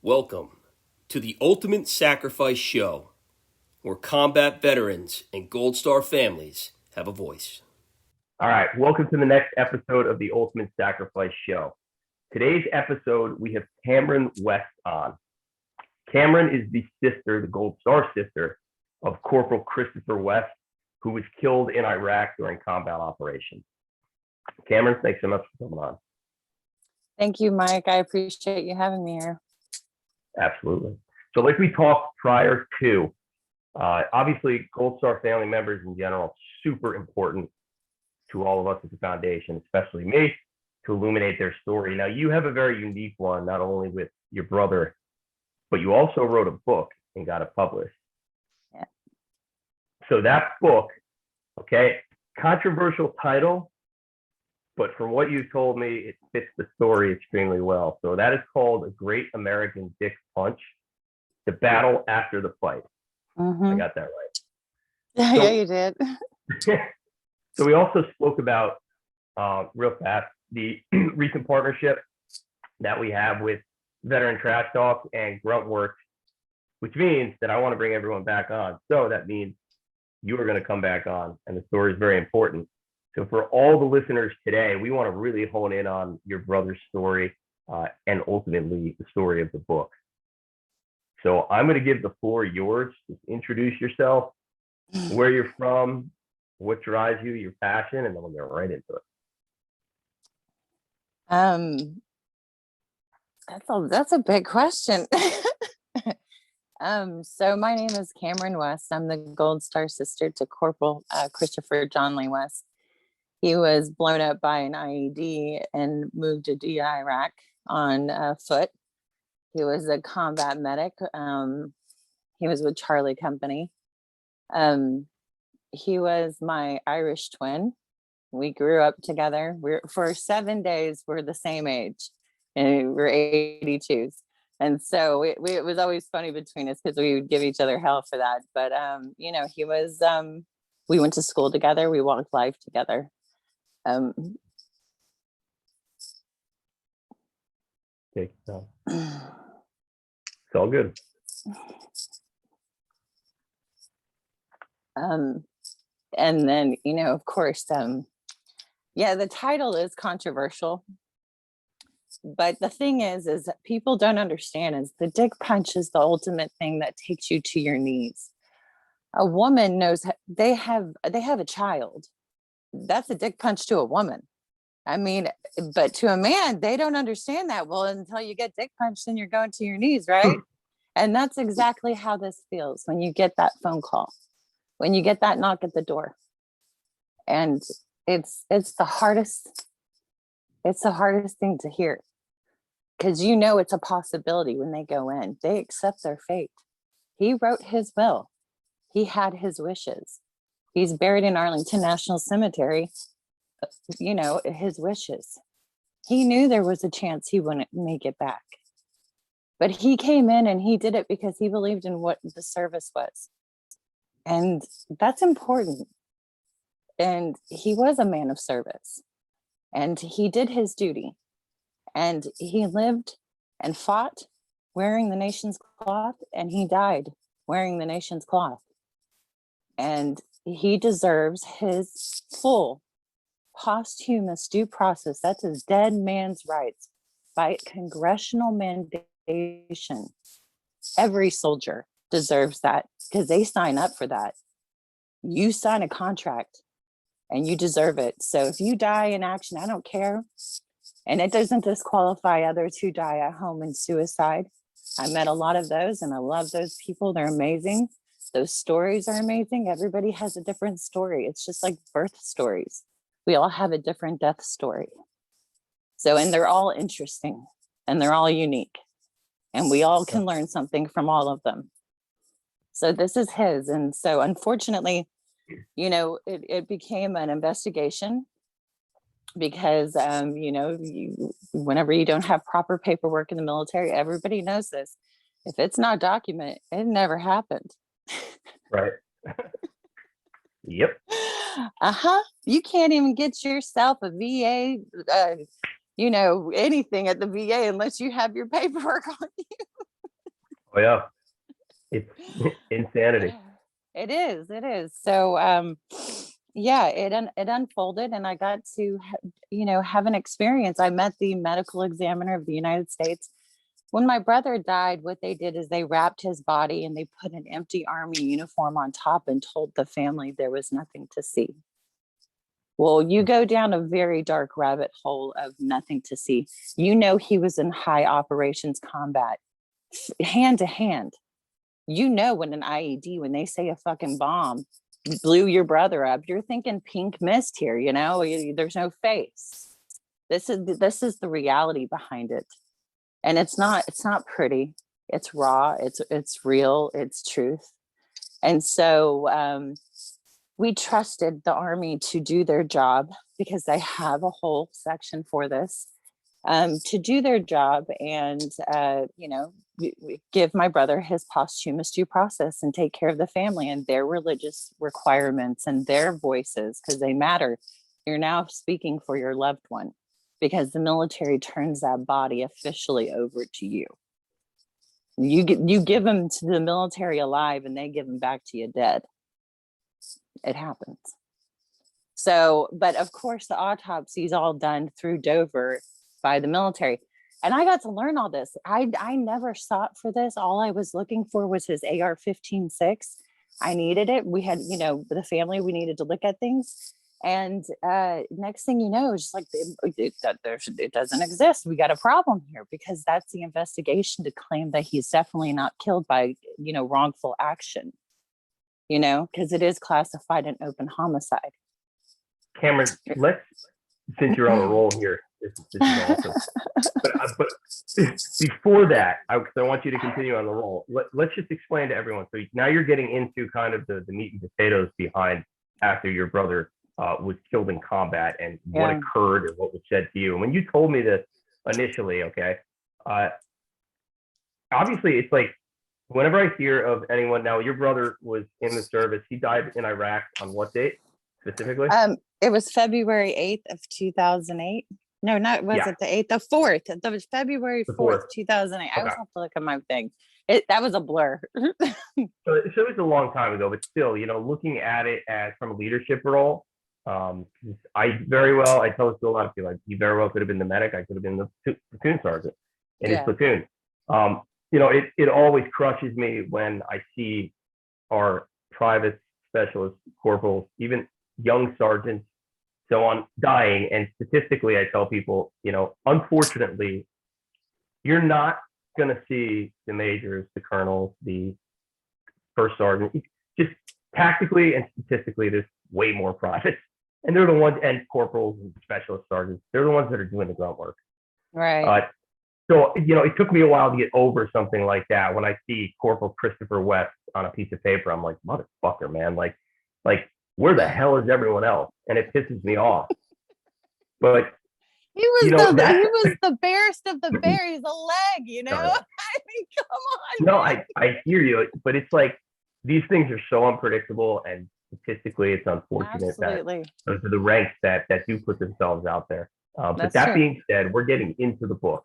Welcome to the Ultimate Sacrifice Show, where combat veterans and Gold Star families have a voice. All right, welcome to the next episode of the Ultimate Sacrifice Show. Today's episode, we have Cameron West on. Cameron is the Gold Star sister of Corporal Christopher West, who was killed in Iraq during combat operations. Cameron, thanks so much for coming on. Thank you, Mike. I appreciate you having me here. Absolutely. So like we talked prior to, obviously Gold Star family members in general, super important to all of us at the foundation, especially me, to illuminate their story. Now, you have a very unique one, not only with your brother, but you also wrote a book and got it published. Yeah. So that book, okay, controversial title, but from what you told me, it fits the story extremely well. So that is called A Great American Dick Punch, The Battle After the Fight. Mm-hmm. I got that right. So, yeah, you did. So we also spoke about, real fast, the recent partnership that we have with Veteran Trash Talk and Gruntworks, which means that I want to bring everyone back on. So that means you are going to come back on, and the story is very important. So for all the listeners today, we want to really hone in on your brother's story and ultimately the story of the book. So I'm going to give the floor yours. Just introduce yourself, where you're from, what drives you, your passion, and then we'll get right into it. That's a big question. So my name is Cameron West. I'm the Gold Star sister to Corporal Christopher John Lee West. He was blown up by an IED and moved to Iraq on foot. He was a combat medic. He was with Charlie Company. He was my Irish twin. We grew up together. For 7 days, we're the same age, and we're 82s. And so it was always funny between us because we would give each other hell for that. But he was. We went to school together. We walked life together. Okay, so it's all good. And then, of course, the title is controversial. But the thing is that people don't understand is the dick punch is the ultimate thing that takes you to your knees. A woman knows they have a child. That's a dick punch to a woman. I mean, but to a man, they don't understand that. Well, until you get dick punched, then you're going to your knees, right? And that's exactly how this feels when you get that phone call, when you get that knock at the door. And it's the hardest thing to hear, because it's a possibility when they go in. They accept their fate. He wrote his will. He had his wishes. He's buried in Arlington National Cemetery. His wishes. He knew there was a chance he wouldn't make it back. But he came in and he did it because he believed in what the service was. And that's important. And he was a man of service. And he did his duty. And he lived and fought wearing the nation's cloth, and he died wearing the nation's cloth. And he deserves his full posthumous due process. That's his dead man's rights by congressional mandation. Every soldier deserves that because they sign up for that. You sign a contract and you deserve it. So if you die in action, I don't care. And it doesn't disqualify others who die at home in suicide. I met a lot of those and I love those people. They're amazing. Those stories are amazing. Everybody has a different story. It's just like birth stories. We all have a different death story. So, and they're all interesting and they're all unique. And we all can learn something from all of them. So this is his. And so unfortunately, it became an investigation because, whenever you don't have proper paperwork in the military, everybody knows this. If it's not documented, it never happened. Right. Yep. You can't even get yourself a VA, anything at the VA unless you have your paperwork on you. Oh yeah, it's insanity. It is. So, yeah, it unfolded, and I got to, have an experience. I met the medical examiner of the United States. When my brother died, what they did is they wrapped his body and they put an empty army uniform on top and told the family there was nothing to see. Well, you go down a very dark rabbit hole of nothing to see. He was in high operations combat, hand to hand. When an IED, when they say a fucking bomb blew your brother up, you're thinking pink mist here, there's no face. This is the reality behind it. And it's not pretty. It's raw, it's real, it's truth. And so we trusted the Army to do their job because they have a whole section for this, to do their job and, give my brother his posthumous due process and take care of the family and their religious requirements and their voices, because they matter. You're now speaking for your loved one because the military turns that body officially over to you. You give them to the military alive and they give them back to you dead. It happens. So, but of course, the autopsy is all done through Dover by the military. And I got to learn all this. I never sought for this. All I was looking for was his AR-15-6. I needed it. We had, the family, we needed to look at things. And next thing you know, it's just like it doesn't exist. We got a problem here, because that's the investigation to claim that he's definitely not killed by, wrongful action, because it is classified an open homicide. Cameron, since you're on a roll here, this is awesome. But before that, I want you to continue on the roll. Let's just explain to everyone. So now you're getting into kind of the meat and potatoes behind after your brother was killed in combat and what occurred and what was said to you. And when you told me this initially, okay, obviously it's like whenever I hear of anyone, now your brother was in the service. He died in Iraq on what date specifically? It was February 8th of 2008. No, not was it the 8th? The 4th. That was February 4th, 2008. Okay. I always have to look at my thing. That was a blur. so it was a long time ago, but still, looking at it as from a leadership role, I tell this to a lot of people, he very well could have been the medic. I could have been the platoon sergeant in his platoon. It always crushes me when I see our private specialists, corporals, even young sergeants, so on, dying. And statistically, I tell people, unfortunately, you're not going to see the majors, the colonels, the first sergeant. Just tactically and statistically, there's way more privates. And they're the ones, and corporals and specialist sergeants, they're the ones that are doing the grunt work. Right. So, it took me a while to get over something like that. When I see Corporal Christopher West on a piece of paper, I'm like, motherfucker, man. Like, where the hell is everyone else? And it pisses me off. But he was the barest of the bear. He's a leg, I mean, come on. No, I hear you, but it's like these things are so unpredictable, and statistically, it's unfortunate that those are the ranks that do put themselves out there. But that being said, we're getting into the book,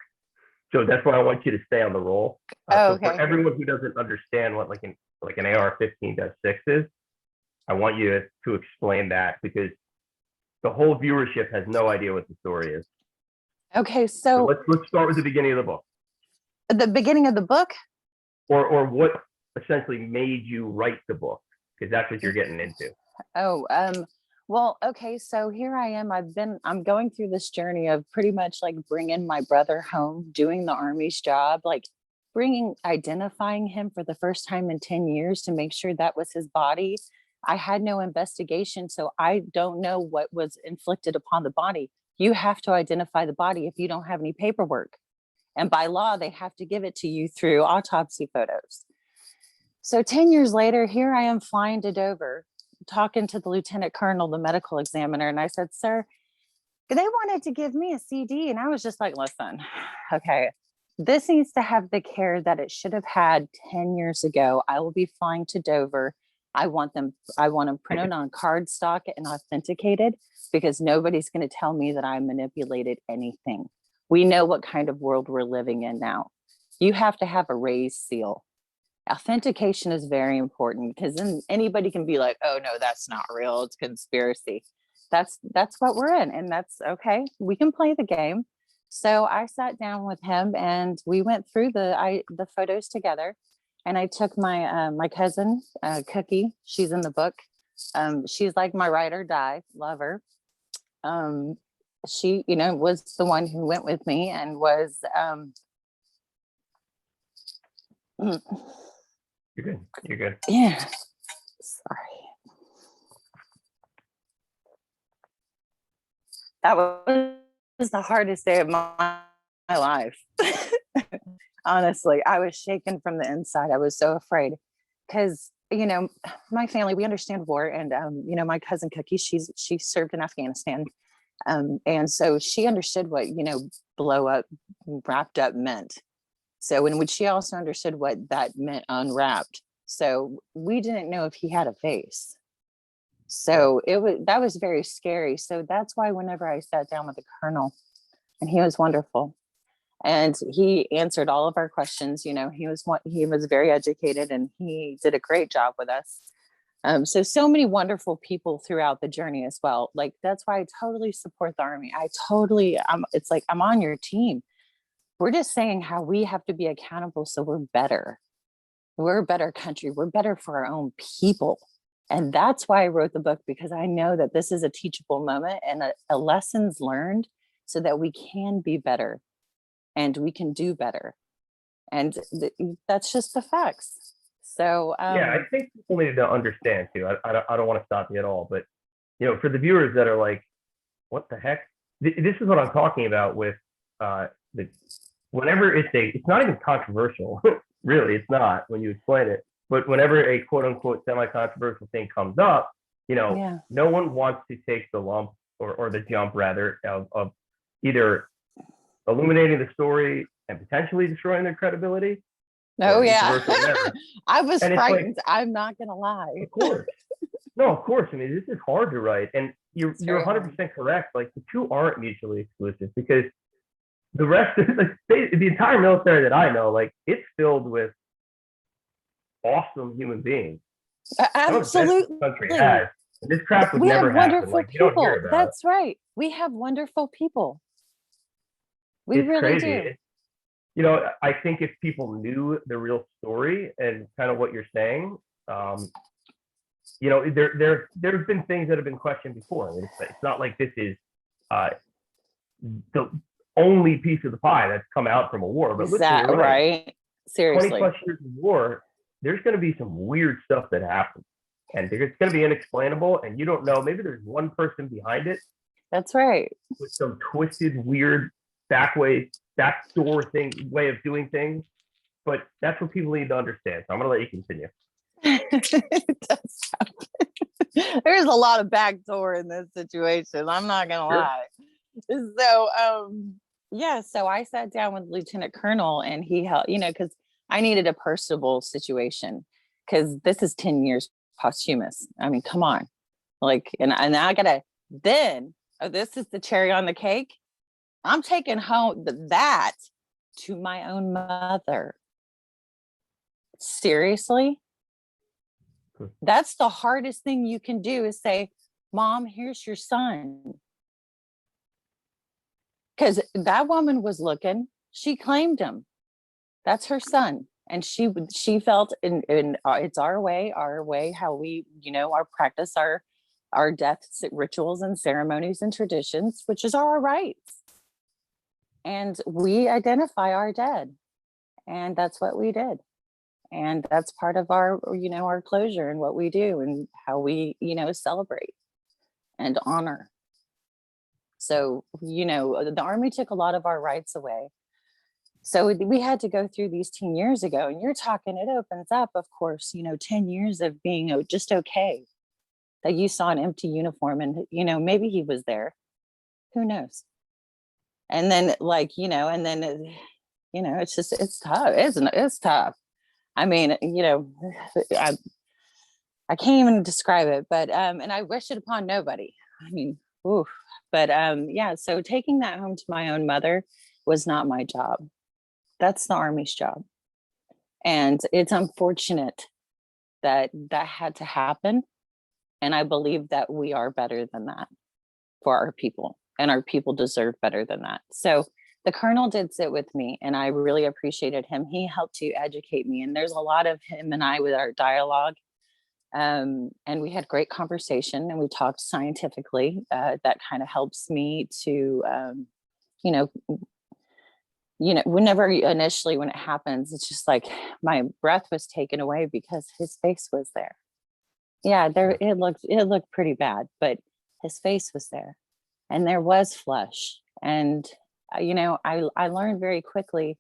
so that's why I want you to stay on the roll. So for everyone who doesn't understand what like an AR-15-6 is, I want you to explain that, because the whole viewership has no idea what the story is. Okay, so let's start with the beginning of the book. The beginning of the book? Or what essentially made you write the book, because that's what you're getting into. Well, okay, so here I am. I'm going through this journey of pretty much like bringing my brother home, doing the Army's job, like identifying him for the first time in 10 years to make sure that was his body. I had no investigation, so I don't know what was inflicted upon the body. You have to identify the body if you don't have any paperwork. And by law, they have to give it to you through autopsy photos. So 10 years later, here I am flying to Dover, talking to the lieutenant colonel, the medical examiner. And I said, sir, they wanted to give me a CD. And I was just like, listen, okay, this needs to have the care that it should have had 10 years ago. I will be flying to Dover. I want them printed on cardstock and authenticated, because nobody's going to tell me that I manipulated anything. We know what kind of world we're living in now. You have to have a raised seal. authentication is very important, because then anybody can be like, oh no, that's not real, it's conspiracy. That's what we're in, and that's okay. We can play the game. So I sat down with him and we went through the photos together, and I took my cousin Cookie. She's in the book. She's like my ride or die lover. She, was the one who went with me and was You're good. You're good. yeah. Sorry. That was the hardest day of my life. Honestly, I was shaken from the inside. I was so afraid because, my family, we understand war. And, my cousin Cookie, she served in Afghanistan. And so she understood what, blow up, wrapped up meant. So when she also understood what that meant, unwrapped. So we didn't know if he had a face. So that was very scary. So that's why whenever I sat down with the colonel, and he was wonderful, and he answered all of our questions, he was very educated, and he did a great job with us. So many wonderful people throughout the journey as well. Like, that's why I totally support the Army. It's like, I'm on your team. We're just saying how we have to be accountable so we're better. We're a better country. We're better for our own people. And that's why I wrote the book, because I know that this is a teachable moment and a lessons learned so that we can be better and we can do better. And that's just the facts. So yeah, I think people need to understand too. I don't want to stop you at all, but for the viewers that are like, what the heck? This is what I'm talking about with whenever it's not even controversial, really, it's not when you explain it. But whenever a quote unquote semi-controversial thing comes up, no one wants to take the lump or the jump rather of either illuminating the story and potentially destroying their credibility. Oh yeah. I was and frightened. Like, I'm not gonna lie. Of course. No, of course. I mean, this is hard to write. And you're 100% correct. Like, the two aren't mutually exclusive, because the rest of the entire military that I know, like, it's filled with awesome human beings. Absolutely. The country has. And this crap would never happen. Like, you don't hear about That's right. We have wonderful people. It's really crazy. Do. I think if people knew the real story and kind of what you're saying, there's been things that have been questioned before. I mean, it's not like this is the only piece of the pie that's come out from a war. But is that right? Seriously. 20 plus years of war, there's going to be some weird stuff that happens. And it's going to be inexplainable. And you don't know. Maybe there's one person behind it. That's right. With some twisted, weird backdoor way of doing things. But that's what people need to understand. So I'm going to let you continue. There's a lot of backdoor in this situation. I'm not going to lie. So, so I sat down with Lieutenant Colonel, and he helped, because I needed a personable situation, because this is 10 years posthumous. I mean, come on. Like, and I gotta, this is the cherry on the cake. I'm taking home that to my own mother. Seriously? That's the hardest thing you can do, is say, Mom, here's your son. Because that woman was looking, she claimed him. That's her son. And she felt in it's our way, how we, our practice, our death rituals and ceremonies and traditions, which is our rights. And we identify our dead. And that's what we did. And that's part of our, our closure and what we do and how we, celebrate and honor. So, the Army took a lot of our rights away. So we had to go through these 10 years ago, and you're talking, it opens up, of course, 10 years of being just okay, that you saw an empty uniform and, maybe he was there, who knows? And then it's tough. It's tough. I mean, I can't even describe it, but, and I wish it upon nobody. I mean, oof. But so taking that home to my own mother was not my job. That's the Army's job. And it's unfortunate that that had to happen. And I believe that we are better than that for our people, and our people deserve better than that. So the colonel did sit with me, and I really appreciated him. He helped to educate me, and there's a lot of him and I with our dialogue. And we had great conversation, and we talked scientifically. That kind of helps me to, you know, whenever initially when it happens, it's just like my breath was taken away because his face was there. Yeah, there it looked pretty bad, but his face was there, and there was flesh. And I learned very quickly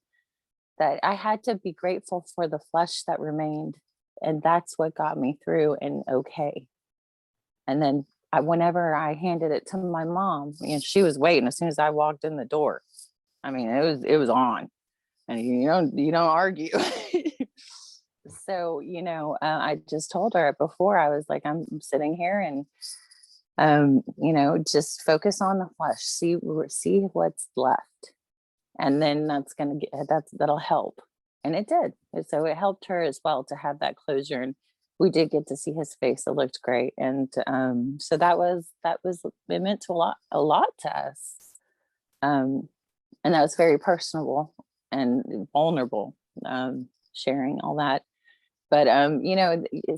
that I had to be grateful for the flesh that remained, and that's what got me through and okay. And then whenever I handed it to my mom, and she was waiting as soon as I walked in the door. I mean, it was on, and you don't argue. So I just told her before, I was like, I'm sitting here, and just focus on the flesh, see what's left, and then that'll help. And it did. And so it helped her as well to have that closure, and we did get to see his face. It looked great. And so that was it meant to a lot to us. And that was very personable and vulnerable, sharing all that. But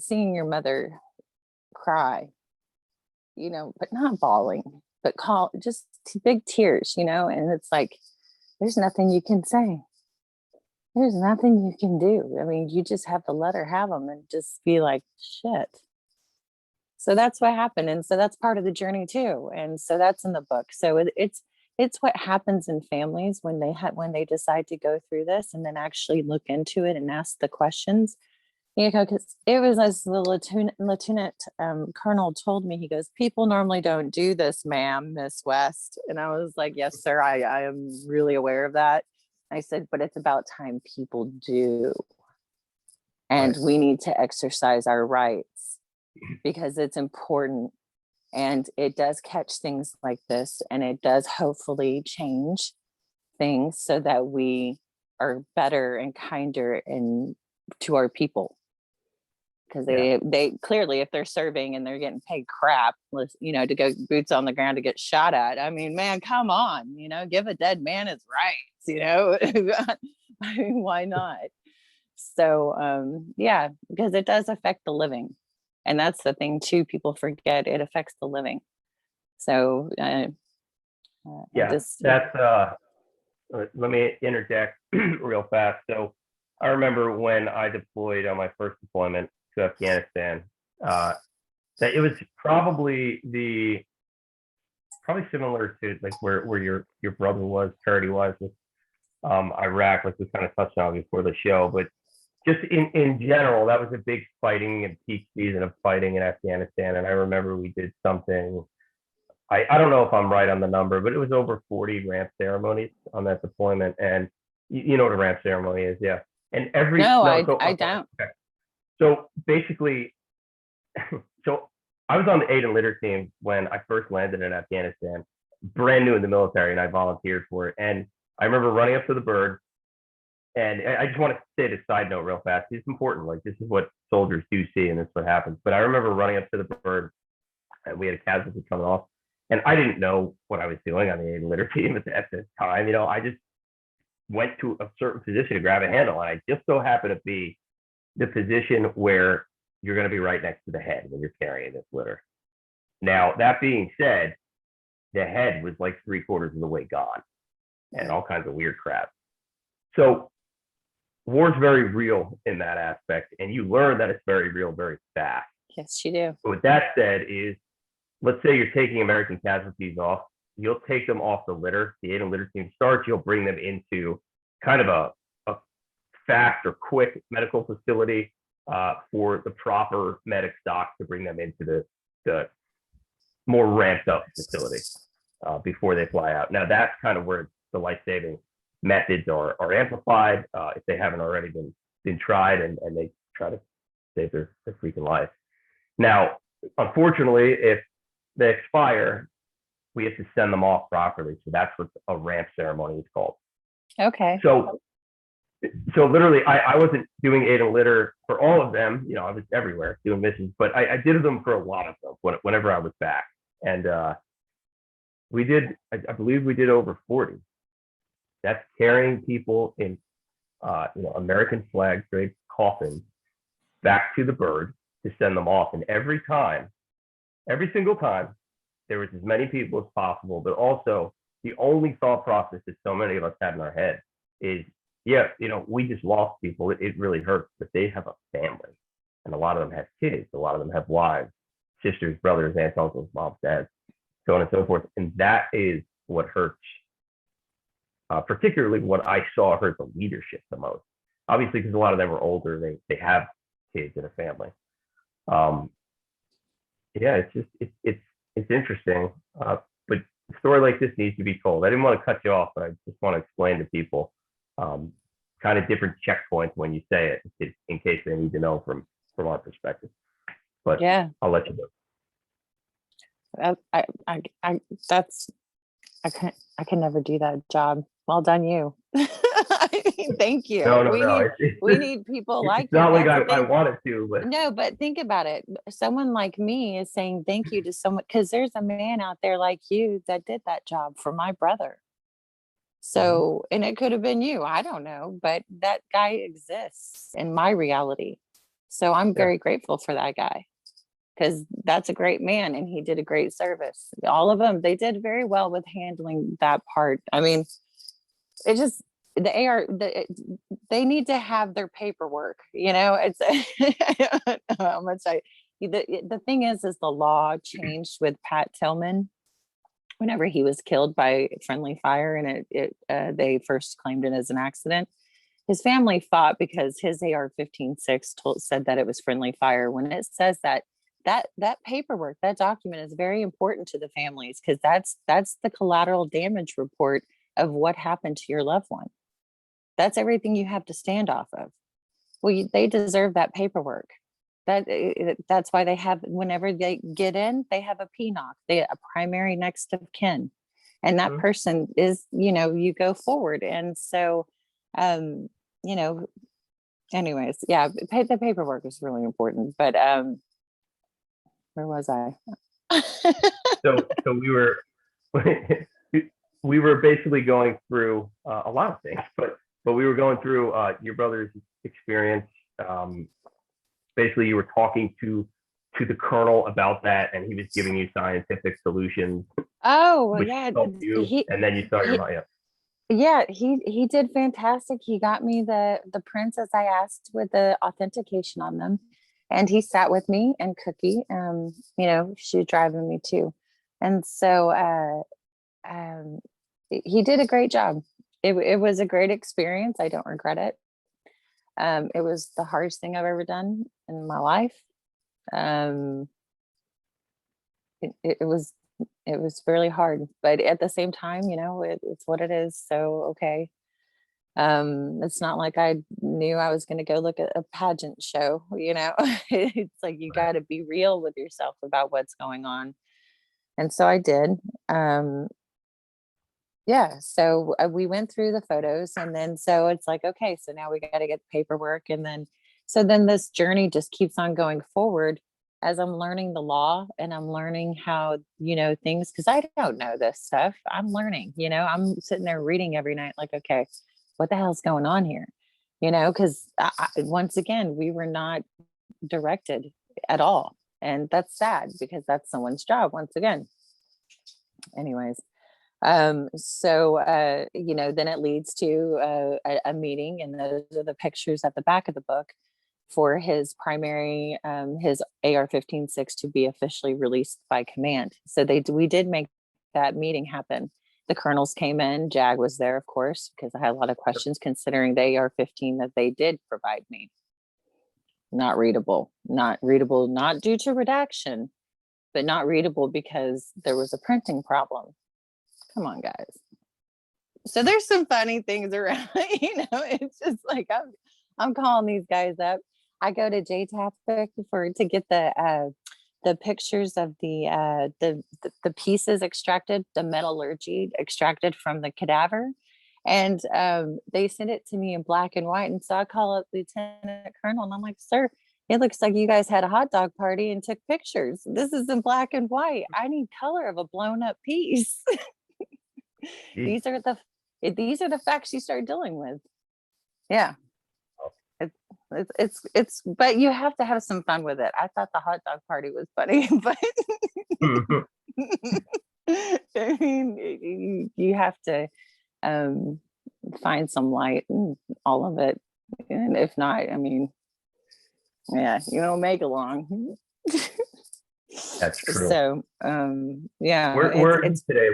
seeing your mother cry, but not bawling, but just big tears, and it's like, there's nothing you can say. There's nothing you can do. I mean, you just have to let her have them and just be like, shit. So that's what happened. And so that's part of the journey too. And so that's in the book. So it's what happens in families when they decide to go through this and then actually look into it and ask the questions. Because it was, as the lieutenant colonel told me, he goes, people normally don't do this, ma'am, Miss West. And I was like, yes, sir, I am really aware of that. I said, but it's about time people do. And Right. we need to exercise our rights because it's important. And it does catch things like this, and it does hopefully change things so that we are better and kinder to our people. Because they clearly, if they're serving and they're getting paid crap, to go boots on the ground to get shot at. I mean, man, come on, give a dead man his rights, I mean, why not? So, because it does affect the living. And that's the thing too, people forget it affects the living. So, let me interject real fast. So I remember when I deployed on my first deployment to Afghanistan, that it was probably similar to like where your brother was, charity wise, with Iraq, like we kind of touched on before the show. But just in general, that was a big fighting and peak season of fighting in Afghanistan. And I remember we did something, I don't know if I'm right on the number, but it was over 40 ramp ceremonies on that deployment. And you know what a ramp ceremony is, yeah. And I don't. Okay. So basically, so I was on the aid and litter team when I first landed in Afghanistan, brand new in the military, and I volunteered for it. And I remember running up to the bird, and I just want to say this side note real fast. It's important. Like, this is what soldiers do see, and this is what happens. But I remember running up to the bird, and we had a casualty coming off, and I didn't know what I was doing on the aid and litter team at this time. I just went to a certain position to grab a handle, and I just so happened to be the position where you're going to be right next to the head when you're carrying this litter. Now, that being said, the head was like 3/4 of the way gone, and all kinds of weird crap. So war's very real in that aspect, and you learn that it's very real very fast. Yes, you do. But with that said, let's say you're taking American casualties off, you'll take them off the litter. The aid and litter team starts, you'll bring them into kind of a fast or quick medical facility for the proper medic stock to bring them into the more ramped up facility before they fly out. Now, that's kind of where the life-saving methods are amplified if they haven't already been tried, and they try to save their freaking life. Now, unfortunately, if they expire, we have to send them off properly. So that's what a ramp ceremony is called. Okay. So So literally, I wasn't doing aid and litter for all of them. You know, I was everywhere doing missions, but I did them for a lot of them whenever I was back. And we did, I believe we did over 40. That's carrying people in, American flag draped coffins back to the bird to send them off. And every single time, there was as many people as possible. But also, the only thought process that so many of us had in our head is, yeah, we just lost people. It really hurts, but they have a family, and a lot of them have kids. A lot of them have wives, sisters, brothers, aunts, uncles, moms, dads, so on and so forth. And that is what hurts. Particularly what I saw hurt the leadership the most. Obviously, because a lot of them are older, they have kids and a family. Yeah, it's interesting. But a story like this needs to be told. I didn't want to cut you off, but I just want to explain to people kind of different checkpoints when you say it, in case they need to know from our perspective. But Yeah. I'll let you go. I can never do that job. Well done, you. I mean, thank you. No. We need people like it's not you. like I wanted to, but No, but think about it. Someone like me is saying thank you to someone, because there's a man out there like you that did that job for my brother. So, and it could have been you. I don't know, but that guy exists in my reality. So I'm very grateful for that guy, because that's a great man and he did a great service. All of them, they did very well with handling that part. I mean, it just, they need to have their paperwork, it's I don't know how much the thing is the law changed with Pat Tillman whenever he was killed by friendly fire, and they first claimed it as an accident. His family fought because his AR-15-6 said that it was friendly fire, when it says that paperwork, that document is very important to the families, because that's the collateral damage report of what happened to your loved one. That's everything you have to stand off of. Well, they deserve that paperwork. That's why they have, whenever they get in, they have a PNOC, a primary next of kin, and that person is, you go forward. And so, anyways, yeah, the paperwork is really important. But where was I? So we were basically going through a lot of things, but we were going through your brother's experience. Basically, you were talking to the colonel about that, and he was giving you scientific solutions. Oh, which yeah. helped you, and then you started your Yeah, he did fantastic. He got me the prints as I asked, with the authentication on them, and he sat with me and Cookie. She was driving me too, and so he did a great job. It was a great experience. I don't regret it. It was the hardest thing I've ever done in my life. It was really hard, but at the same time, it's what it is. So, okay. It's not like I knew I was going to go look at a pageant show, it's like, you got to be real with yourself about what's going on. And so I did. So we went through the photos, and then, so it's like, okay, so now we got to get the paperwork. And then, so then this journey just keeps on going forward as I'm learning the law, and I'm learning how, things, because I don't know this stuff. I'm learning, I'm sitting there reading every night, like, okay, what the hell's going on here? Because once again, we were not directed at all. And that's sad, because that's someone's job once again. Anyways. Then it leads to a meeting, and those are the pictures at the back of the book for his primary, his AR-15-6 to be officially released by command. So we did make that meeting happen. The colonels came in. Jag was there, of course, because I had a lot of questions considering the AR-15 that they did provide me. Not readable, not due to redaction, but not readable because there was a printing problem. Come on, guys. So there's some funny things around, it's just like, I'm calling these guys up. I go to JTAP to get the pictures of the pieces extracted, the metallurgy extracted from the cadaver. And they sent it to me in black and white. And so I call up Lieutenant Colonel and I'm like, sir, it looks like you guys had a hot dog party and took pictures. This is in black and white. I need color of a blown up piece. Geez. These are the facts you start dealing with. Yeah. It's but you have to have some fun with it. I thought the hot dog party was funny, but I mean, you have to find some light in all of it. And if not, I mean, yeah, you don't make it long. That's true. So yeah, Where are you today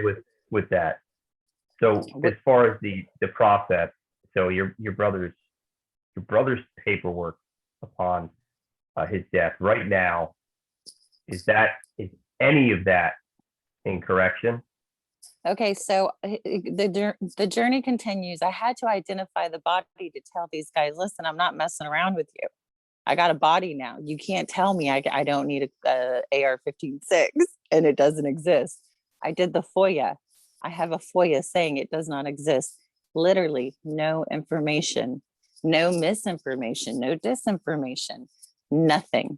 with that? So as far as the process, so your brother's paperwork upon his death right now, is any of that in correction? Okay, so the journey continues. I had to identify the body to tell these guys, listen, I'm not messing around with you. I got a body now. You can't tell me I don't need a AR-15-6 and it doesn't exist. I did the FOIA. I have a FOIA saying it does not exist. Literally no information, no misinformation, no disinformation, nothing.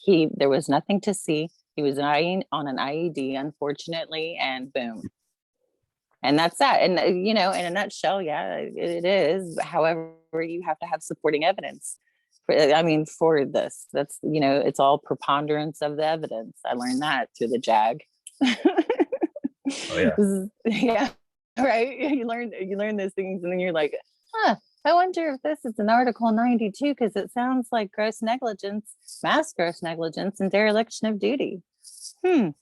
There was nothing to see. He was on an IED, unfortunately, and boom. And that's that. And, in a nutshell, yeah, it is. However, you have to have supporting evidence. For this, that's, it's all preponderance of the evidence. I learned that through the JAG. Oh, yeah. Yeah, right. You learn those things and then you're like, I wonder if this is an Article 92 because it sounds like gross negligence, mass gross negligence, and dereliction of duty. So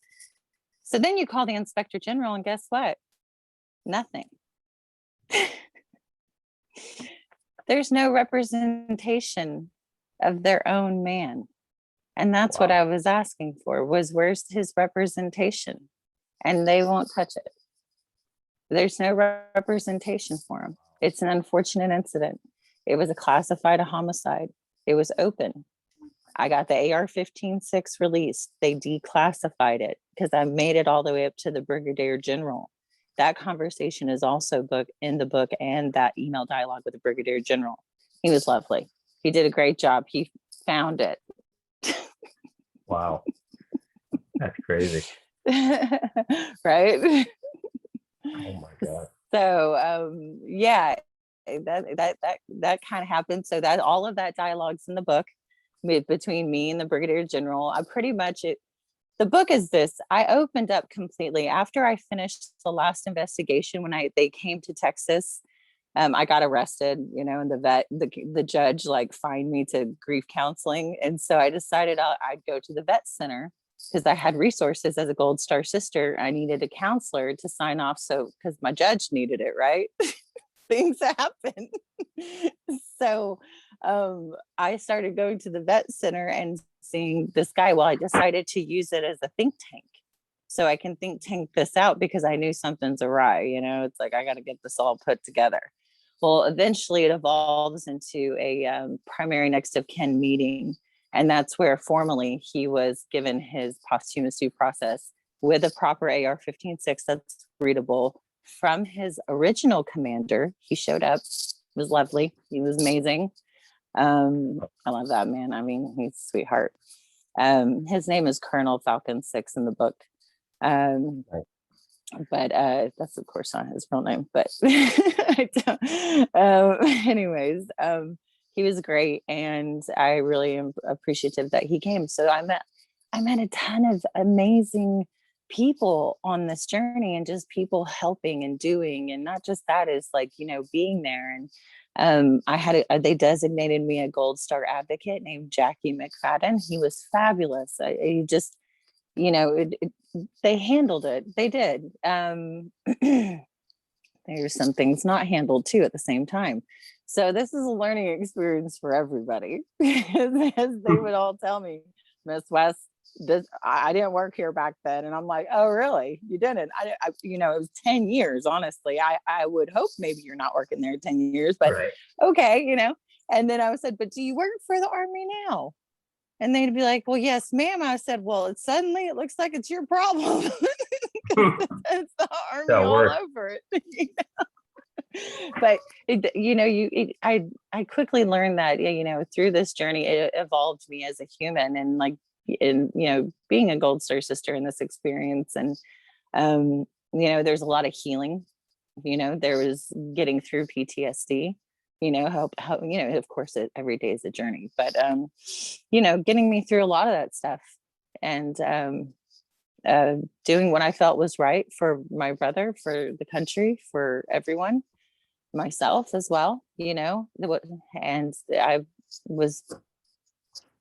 then you call the Inspector General and guess what? Nothing. There's no representation of their own man. And that's what I was asking for, was where's his representation? And they won't touch it. There's no representation for him. It's an unfortunate incident. It was a classified homicide. It was open. I got the AR-15-6 released. They declassified it because I made it all the way up to the Brigadier General. That conversation is also in the book and that email dialogue with the Brigadier General. He was lovely. He did a great job. He found it. Wow. That's crazy. Right? Oh my God. So yeah, that kind of happened. So that all of that dialogue's in the book between me and the Brigadier General. I pretty much the book is this. I opened up completely after I finished the last investigation when they came to Texas. I got arrested, and the judge fined me to grief counseling. And so I decided I'd go to the vet center because I had resources as a Gold Star sister. I needed a counselor to sign off. So, because my judge needed it, right? Things happen. So I started going to the vet center and seeing this guy. Well, I decided to use it as a think tank. So I can think tank this out because I knew something's awry. It's like, I got to get this all put together. Well, eventually it evolves into a primary next of kin meeting. And that's where formally he was given his posthumous due process with a proper AR-15-6 that's readable from his original commander. He showed up, was lovely. He was amazing. I love that man. I mean, he's a sweetheart. His name is Colonel Falcon 6 in the book. But that's of course not his real name, but anyways, he was great. And I really am appreciative that he came. So I met a ton of amazing people on this journey and just people helping and doing, and not just that is being there. And they designated me a Gold Star advocate named Jackie McFadden. He was fabulous. He just, they handled it. They did. There's some things not handled too at the same time. So this is a learning experience for everybody. As they would all tell me, Miss West, I didn't work here back then. And I'm like, oh, really? You didn't? I it was 10 years, honestly. I would hope maybe you're not working there 10 years, but right. Okay, And then I said, but do you work for the Army now? And they'd be like, well, yes, ma'am. I said, well, it looks like it's your problem. It's the Army all over it. But I quickly learned that, through this journey, it evolved me as a human, and like, being a Gold Star sister in this experience. And, there's a lot of healing, there was getting through PTSD, how, of course every day is a journey, but, getting me through a lot of that stuff, and, doing what I felt was right for my brother, for the country, for everyone, myself as well, and was,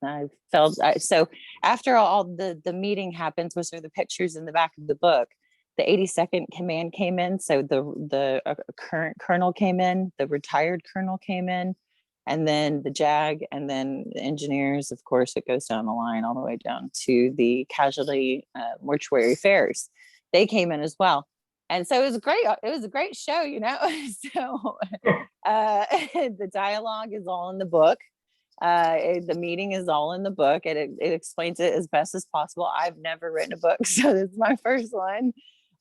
I felt, so after all the meeting happens, which are the pictures in the back of the book, the 82nd Command came in. So the current colonel came in, the retired colonel came in, and then the JAG, and then the engineers. Of course, it goes down the line all the way down to the casualty mortuary affairs. They came in as well. And so it was great. It was a great show, So the dialogue is all in the book. The meeting is all in the book. It explains it as best as possible. I've never written a book, so this is my first one.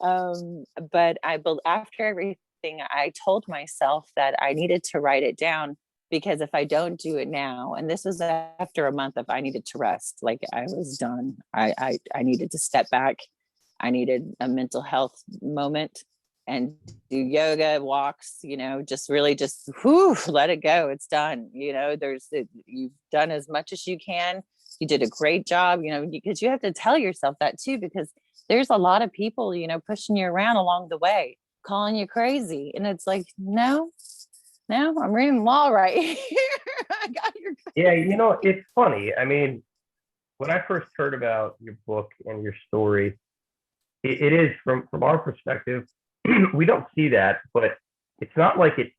But after everything, I told myself that I needed to write it down, because if I don't do it now, and this was after a month of, I needed to rest, like I was done. I needed to step back. I needed a mental health moment and do yoga, walks, just really just let it go. It's done. You've done as much as you can. You did a great job, because you have to tell yourself that too, because there's a lot of people, pushing you around along the way, calling you crazy. And it's like, no, I'm reading law right here. I got your. Yeah, it's funny. I mean, when I first heard about your book and your story, it is from our perspective, we don't see that, but it's not like it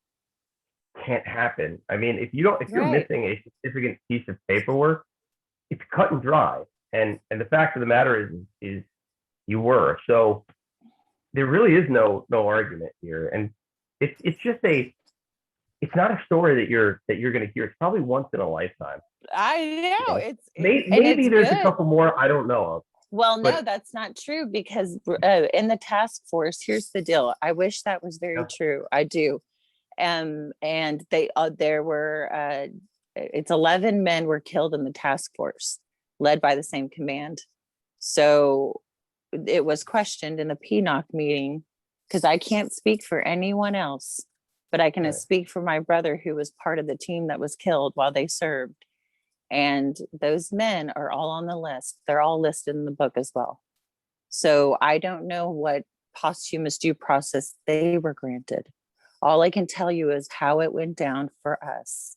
can't happen. I mean, if you're Right. missing a significant piece of paperwork, it's cut and dry. And the fact of the matter is you were. So there really is no argument here. And it's just it's not a story that you're going to hear. It's probably once in a lifetime. I know Maybe there's a couple more I don't know of. Well, no, But that's not true, because in the task force, here's the deal. I wish that was very true. I do. And there were, it's 11 men were killed in the task force led by the same command. So it was questioned in a PNOC meeting, because I can't speak for anyone else, but I can Right. speak for my brother, who was part of the team that was killed while they served. And those men are all on the list. They're all listed in the book as well. So I don't know what posthumous due process they were granted. All I can tell you is how it went down for us.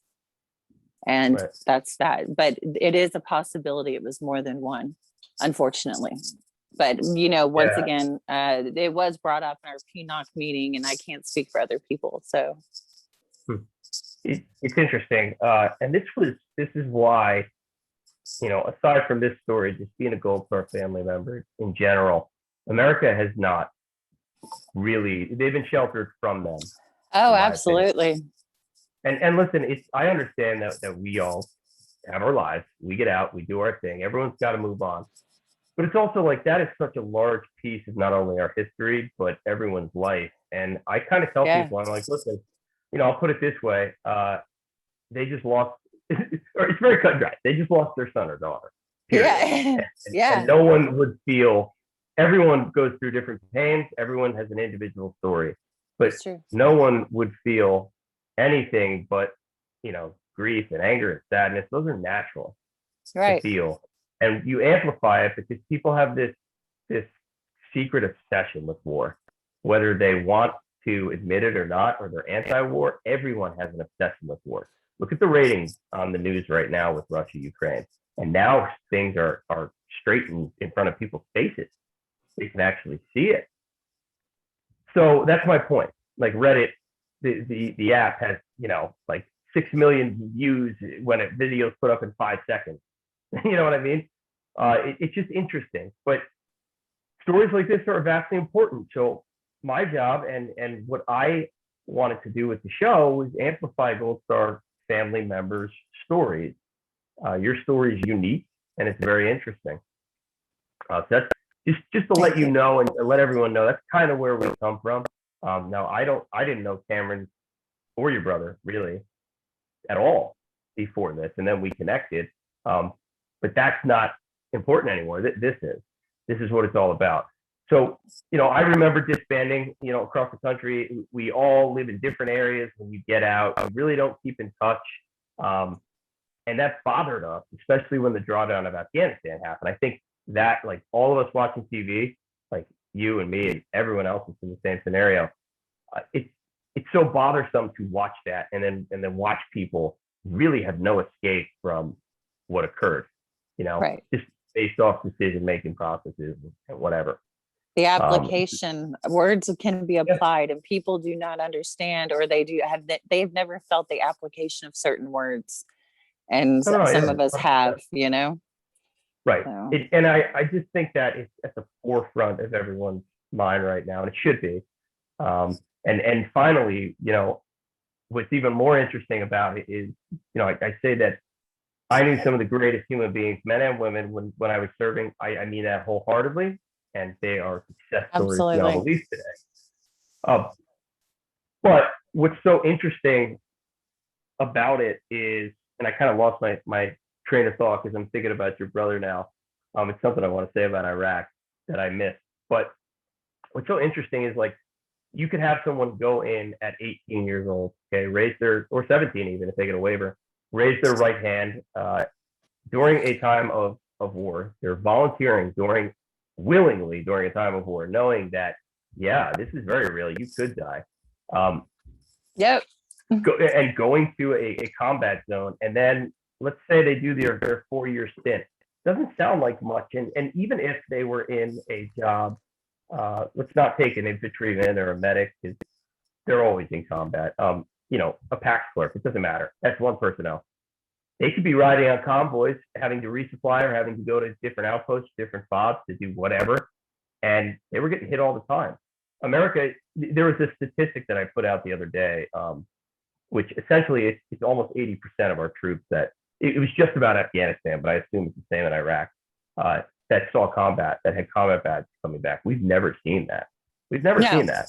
And Right. that's that. But it is a possibility it was more than one, unfortunately. But, once again, it was brought up in our PNOC meeting, and I can't speak for other people. So it's interesting. And this is why, aside from this story, just being a Gold Star family member in general, America has not really, they've been sheltered from them. Oh, absolutely. And listen, I understand that we all have our lives. We get out, we do our thing. Everyone's got to move on. But it's also like that is such a large piece of not only our history, but everyone's life. And I kind of tell people, I'm like, listen, I'll put it this way. They just lost, or it's very cut and dry. They just lost their son or daughter. Period. And no one would feel, everyone goes through different pains. Everyone has an individual story, but no one would feel anything but, grief and anger and sadness. Those are natural to feel. And you amplify it because people have this secret obsession with war, whether they want to admit it or not, or they're anti-war. Everyone has an obsession with war. Look at the ratings on the news right now with Russia, Ukraine. And now things are straight in front of people's faces. They can actually see it. So that's my point. Like Reddit, the app has, like 6 million views when a video is put up in 5 seconds. You know what I mean? It's just interesting. But stories like this are vastly important. So my job and what I wanted to do with the show was amplify Gold Star family members' stories. Your story is unique and it's very interesting. So that's just to let you know and let everyone know that's kind of where we come from. Now I didn't know Cameron or your brother really at all before this, and then we connected. But that's not important anymore. This is what it's all about. So, I remember disbanding, across the country. We all live in different areas. When you get out, you really don't keep in touch. And that bothered us, especially when the drawdown of Afghanistan happened. I think that, like, all of us watching TV, like you and me and everyone else is in the same scenario, it's so bothersome to watch that and then watch people really have no escape from what occurred, Right. just based off decision-making processes and whatever. The application words can be applied, and people do not understand, or they've never felt the application of certain words, and some of us have, Right. So. And I just think that it's at the forefront of everyone's mind right now, and it should be. And finally, what's even more interesting about it is, I say that I knew some of the greatest human beings, men and women, when I was serving. I mean that wholeheartedly, and they are success stories beyond belief today. But what's so interesting about it is, and I kind of lost my train of thought because I'm thinking about your brother now. It's something I want to say about Iraq that I missed. But what's so interesting is, like, you could have someone go in at 18 years old, okay, or 17 even if they get a waiver, raise their right hand during a time of war. They're volunteering willingly during a time of war, knowing that, yeah, this is very real. You could die. Yep. And going to a combat zone, and then let's say they do their 4-year stint. Doesn't sound like much. And even if they were in a job, let's not take an infantryman or a medic, because they're always in combat. A PAX clerk, it doesn't matter. That's one personnel. They could be riding on convoys, having to resupply or having to go to different outposts, different FOBs to do whatever. And they were getting hit all the time. America, there was a statistic that I put out the other day, which essentially it's almost 80% of our troops that, it was just about Afghanistan, but I assume it's the same in Iraq, that saw combat, that had combat badges coming back. We've never seen that. We've never seen that.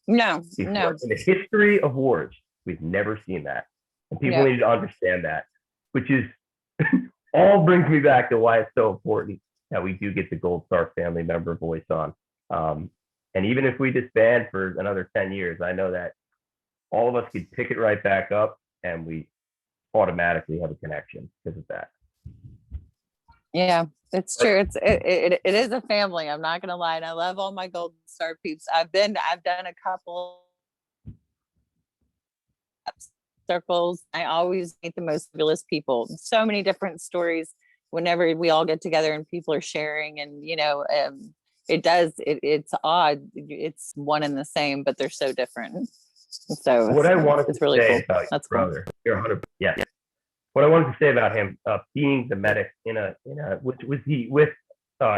No. In the history of wars, we've never seen that. And people need to understand that, which is all brings me back to why it's so important that we do get the Gold Star family member voice on. And even if we disband for another 10 years, I know that all of us could pick it right back up, and we automatically have a connection because of that. Yeah, it's true. It is a family. I'm not gonna lie, and I love all my Golden Star peeps. I've done a couple circles. I always meet the most fabulous people. So many different stories whenever we all get together and people are sharing, and it's odd. It's one and the same, but they're so different. So what I wanted it's to really say cool. about That's your brother, you're 100%. Yeah. What I wanted to say about him being the medic was he with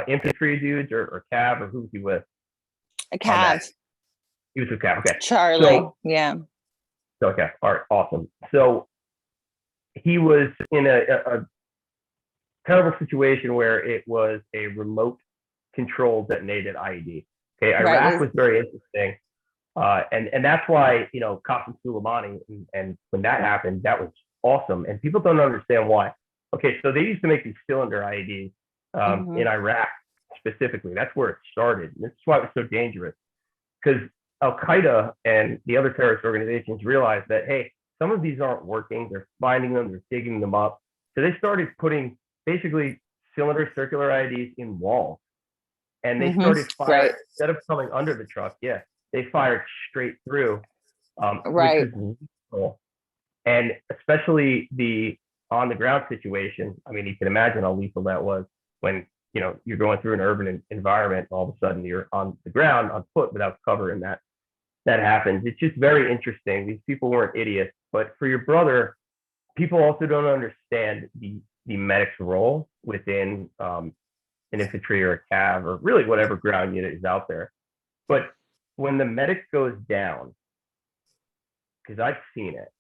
infantry dudes or Cav, or who was he with? A Cav. He was with Cav. Okay. Charlie. So, yeah. Okay. All right. Awesome. So he was in a terrible situation where it was a remote control detonated IED. Okay. Iraq was very interesting. And that's why, Qasem Soleimani, and when that happened, that was awesome. And people don't understand why. Okay, so they used to make these cylinder IEDs in Iraq specifically. That's where it started. And that's why it was so dangerous, because Al-Qaeda and the other terrorist organizations realized that, hey, some of these aren't working. They're finding them, they're digging them up. So they started putting basically circular IEDs in walls. And they started firing, instead of coming under the truck, they fired straight through, which is lethal. And especially the on the ground situation. I mean, you can imagine how lethal that was when, you're going through an urban environment, all of a sudden you're on the ground on foot without cover, and that happens. It's just very interesting. These people weren't idiots. But for your brother, people also don't understand the medic's role within an infantry or a Cav, or really whatever ground unit is out there. But when the medic goes down, because I've seen it,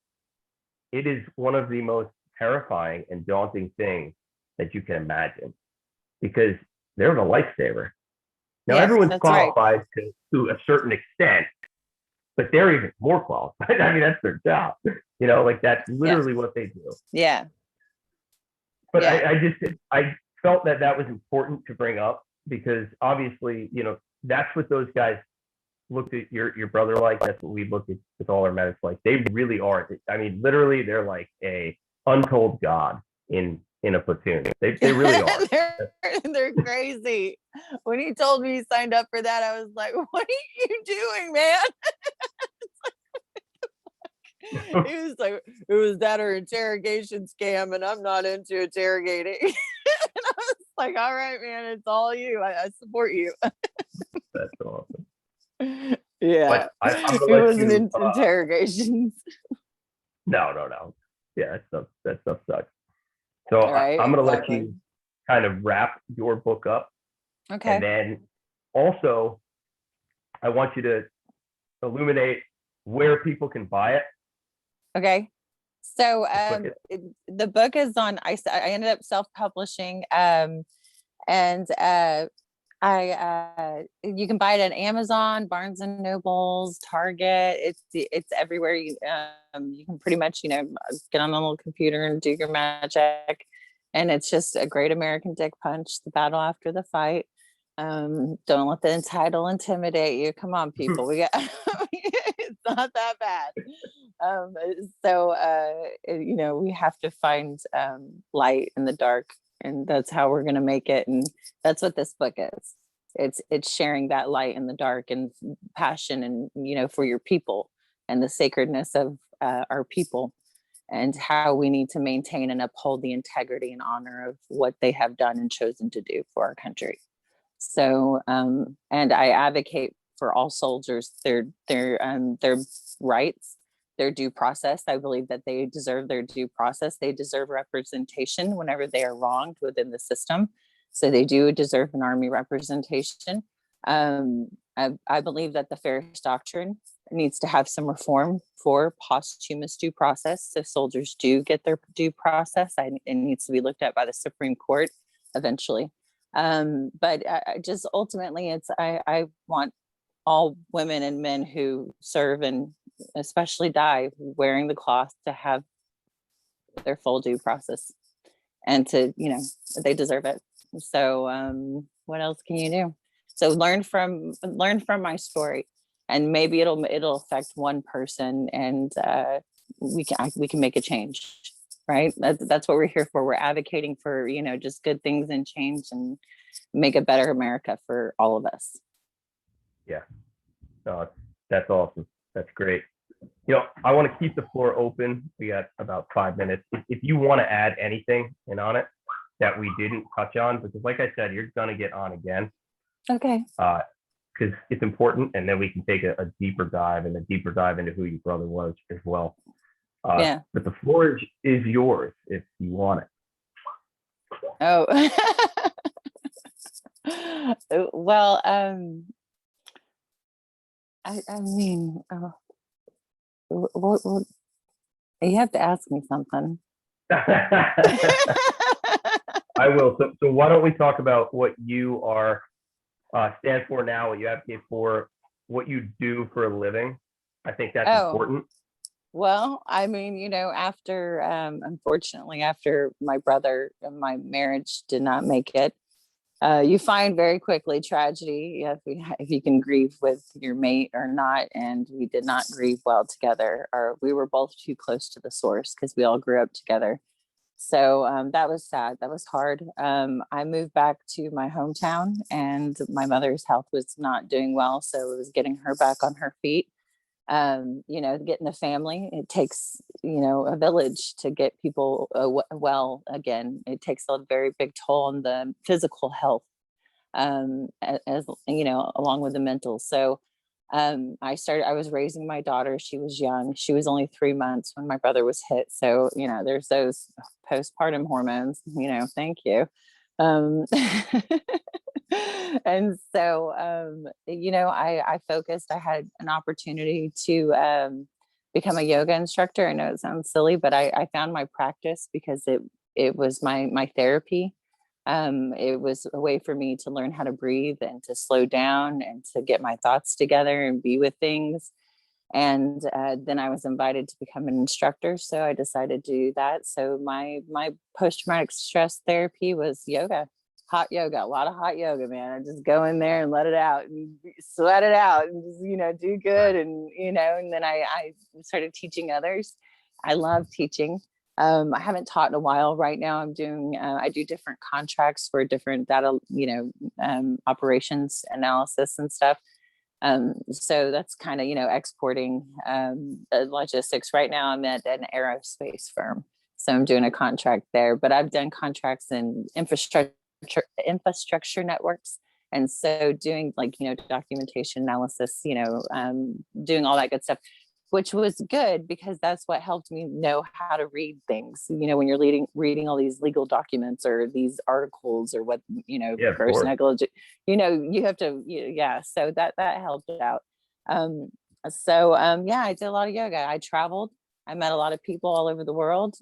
it is one of the most terrifying and daunting things that you can imagine, because they're the lifesaver. Now, everyone's qualified to a certain extent, but they're even more qualified. I mean, that's their job. Like that's literally what they do. Yeah. But Yeah. I felt that was important to bring up because obviously, that's what those guys looked at your brother like. That's what we looked at with all our medics like. They really are. I mean, literally, they're like a untold god in a platoon. They really are. they're crazy. When he told me he signed up for that, I was like, "What are you doing, man?" He was like, "It was that or interrogation scam, and I'm not into interrogating." And I was like, "All right, man, it's all you. I support you." That's awesome. Yeah, But I'm gonna it let wasn't you. interrogations. No. Yeah, that stuff sucks. So Right, I'm gonna let exactly. you kind of wrap your book up, Okay. and then also I want you to illuminate where people can buy it. Okay. So Quick. the book is on, I ended up self-publishing, and you can buy it at Amazon, Barnes and Nobles, Target. It's everywhere. You can pretty much, get on a little computer and do your magic. And it's just a great American dick punch, the battle after the fight. Don't let the title intimidate you. Come on, people. We got it's not that bad. We have to find light in the dark, and that's how we're going to make it. And that's what this book is. It's sharing that light in the dark and passion, and for your people and the sacredness of our people, and how we need to maintain and uphold the integrity and honor of what they have done and chosen to do for our country. So, and I advocate for all soldiers, their rights, their due process. I believe that they deserve their due process. They deserve representation whenever they are wronged within the system. So they do deserve an Army representation. I believe that the Ferris Doctrine needs to have some reform for posthumous due process. So soldiers do get their due process. It needs to be looked at by the Supreme Court eventually. But just ultimately, I want all women and men who serve and especially die wearing the cloth to have their full due process, and to, they deserve it. So what else can you do? So learn from my story, and maybe it'll affect one person, and we can make a change. Right. That's what we're here for. We're advocating for, just good things and change, and make a better America for all of us. Yeah. No, that's awesome. That's great. I want to keep the floor open. We got about 5 minutes. If you want to add anything in on it that we didn't touch on, because like I said, you're going to get on again. Okay. Because it's important, and then we can take a deeper dive into who your brother was as well. Yeah. But the floor is yours if you want it. Oh. Well, I mean, what you have to ask me something. I will. So why don't we talk about what you are stand for now, what you advocate for, what you do for a living? I think that's important. Well, I mean, after unfortunately, after my brother and my marriage did not make it, you find very quickly tragedy if you can grieve with your mate or not. And we did not grieve well together, or we were both too close to the source because we all grew up together. So that was sad. That was hard. I moved back to my hometown, and my mother's health was not doing well. So it was getting her back on her feet. Getting a family, it takes, a village to get people well again. It takes a very big toll on the physical health, as along with the mental. So I was raising my daughter. She was young. She was only 3 months when my brother was hit. So, there's those postpartum hormones, thank you. And so, I focused. I had an opportunity to become a yoga instructor. I know it sounds silly, but I found my practice because it was my therapy. It was a way for me to learn how to breathe and to slow down and to get my thoughts together and be with things. And then I was invited to become an instructor, so I decided to do that. So my post-traumatic stress therapy was yoga, hot yoga, a lot of hot yoga, man. I just go in there and let it out and sweat it out and just, do good. And, and then I started teaching others. I love teaching. I haven't taught in a while. Right now I'm doing, I do different contracts for different data, operations analysis and stuff. So that's kind of, exporting logistics. Right now I'm at an aerospace firm. So I'm doing a contract there, but I've done contracts in infrastructure networks. And so doing documentation analysis, doing all that good stuff, which was good because that's what helped me know how to read things. When you're reading all these legal documents or these articles or what, gross negligence, you have to, so that helped out. I did a lot of yoga. I traveled. I met a lot of people all over the world,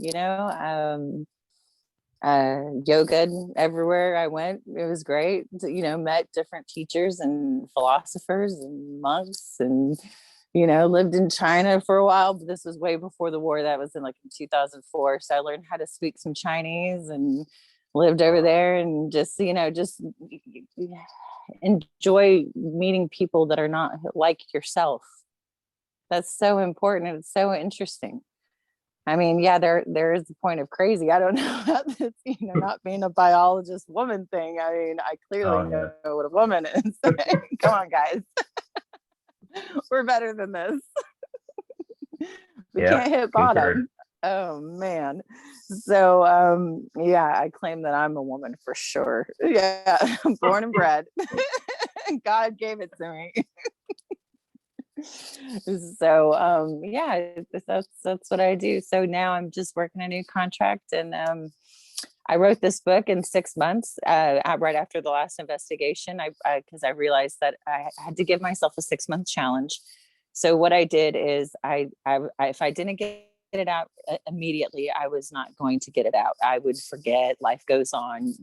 yoga everywhere I went. It was great. Met different teachers and philosophers and monks and, lived in China for a while, but this was way before the war. That was in 2004. So I learned how to speak some Chinese and lived over there and just enjoy meeting people that are not like yourself. That's so important. And it's so interesting. I mean, yeah, there is the point of crazy. I don't know about this, not being a biologist woman thing. I mean, I clearly know what a woman is. Come on, guys. We're better than this. We can't hit bottom. Oh man. So I claim that I'm a woman for sure. Yeah, born and bred. God gave it to me. So that's what I do. So now I'm just working a new contract, and I wrote this book in 6 months, right after the last investigation. Because I realized that I had to give myself a 6-month challenge. So what I did is, if I didn't get it out immediately, I was not going to get it out. I would forget. Life goes on.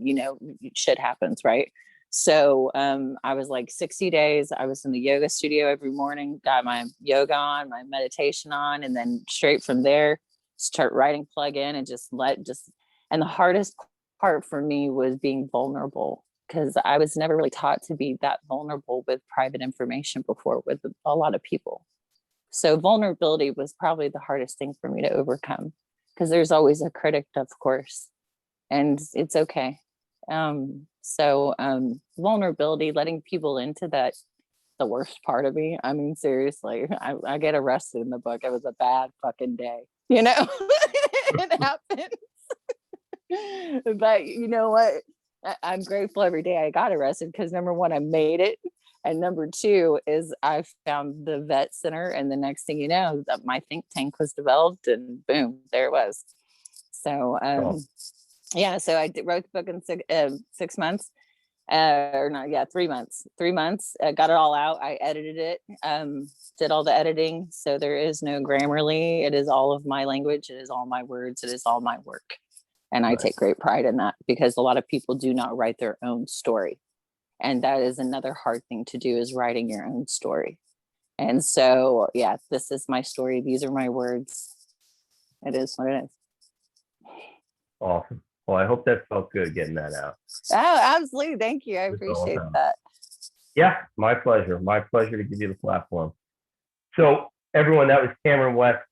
Shit happens, right? So I was 60 days. I was in the yoga studio every morning, got my yoga on, my meditation on, and then straight from there, start writing plug in and and the hardest part for me was being vulnerable, because I was never really taught to be that vulnerable with private information before with a lot of people. So vulnerability was probably the hardest thing for me to overcome, because there's always a critic, of course, and it's okay. Vulnerability, letting people into that, the worst part of me. I mean, seriously, I get arrested in the book. It was a bad fucking day, it happens. But you know what? I'm grateful every day I got arrested, because number one, I made it. And number two is I found the vet center. And the next thing you know, that my think tank was developed, and boom, there it was. So, so I wrote the book in 6 months. 3 months. 3 months. Got it all out. I edited it, did all the editing. So there is no Grammarly. It is all of my language. It is all my words. It is all my work. And I take great pride in that, because a lot of people do not write their own story. And that is another hard thing to do, is writing your own story. And so, this is my story. These are my words. It is what it is. Awesome. Well, I hope that felt good getting that out. Oh, absolutely. Thank you. I appreciate that. Yeah, my pleasure. My pleasure to give you the platform. So everyone, that was Cameron West.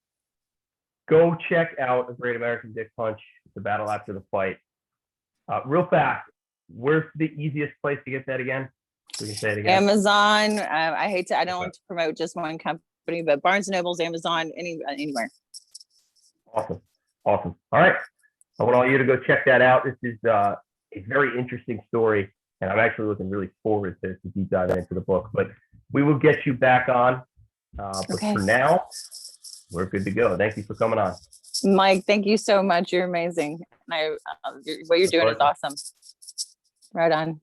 Go check out A Great American Dick Punch, The Battle After the Fight. Real fast, where's the easiest place to get that again? We can say it again. Amazon. I don't want to promote just one company, but Barnes & Noble's, Amazon, anywhere. Awesome. All right. I want all you to go check that out. This is a very interesting story, and I'm actually looking really forward to deep diving into the book. But we will get you back on. For now, we're good to go. Thank you for coming on. Mike, thank you so much. You're amazing. What you're doing is awesome. Right on.